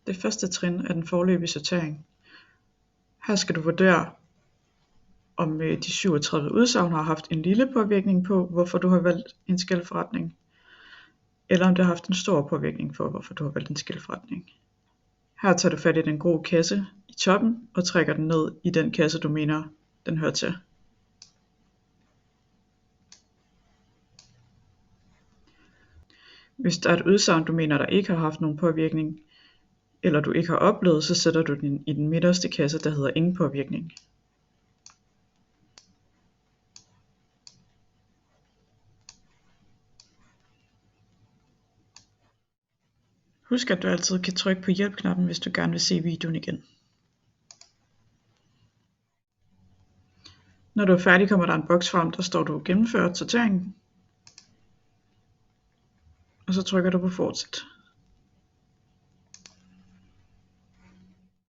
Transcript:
Det første trin er den foreløbige sortering. Her skal du vurdere, om de 37 udsagn har haft en lille påvirkning på, hvorfor du har valgt en skælforretning, eller om det har haft en stor påvirkning på, hvorfor du har valgt en skælforretning. Her tager du fat i den grå kasse i toppen og trækker den ned i den kasse, du mener, den hører til. Hvis der er et udsagn, du mener, der ikke har haft nogen påvirkning, eller du ikke har oplevet, så sætter du den i den midterste kasse, der hedder ingen påvirkning. Husk, at du altid kan trykke på hjælp-knappen, hvis du gerne vil se videoen igen. Når du er færdig, kommer der en boks frem, der står du gennemført sorteringen, og så trykker du på fortsæt.